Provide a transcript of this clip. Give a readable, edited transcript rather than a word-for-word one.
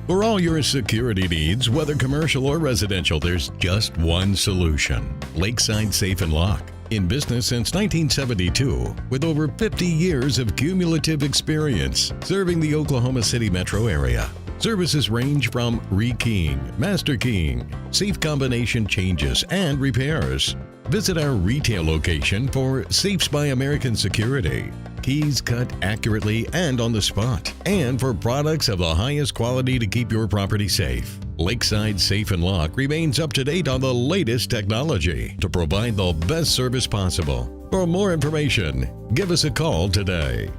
For all your security needs, whether commercial or residential, there's just one solution. Lakeside Safe and Lock. In business since 1972, with over 50 years of cumulative experience serving the Oklahoma City metro area. Services range from rekeying, master keying, safe combination changes, and repairs. Visit our retail location for Safes by American Security. Keys cut accurately and on the spot, and for products of the highest quality to keep your property safe. Lakeside Safe and Lock remains up to date on the latest technology to provide the best service possible. For more information, give us a call today.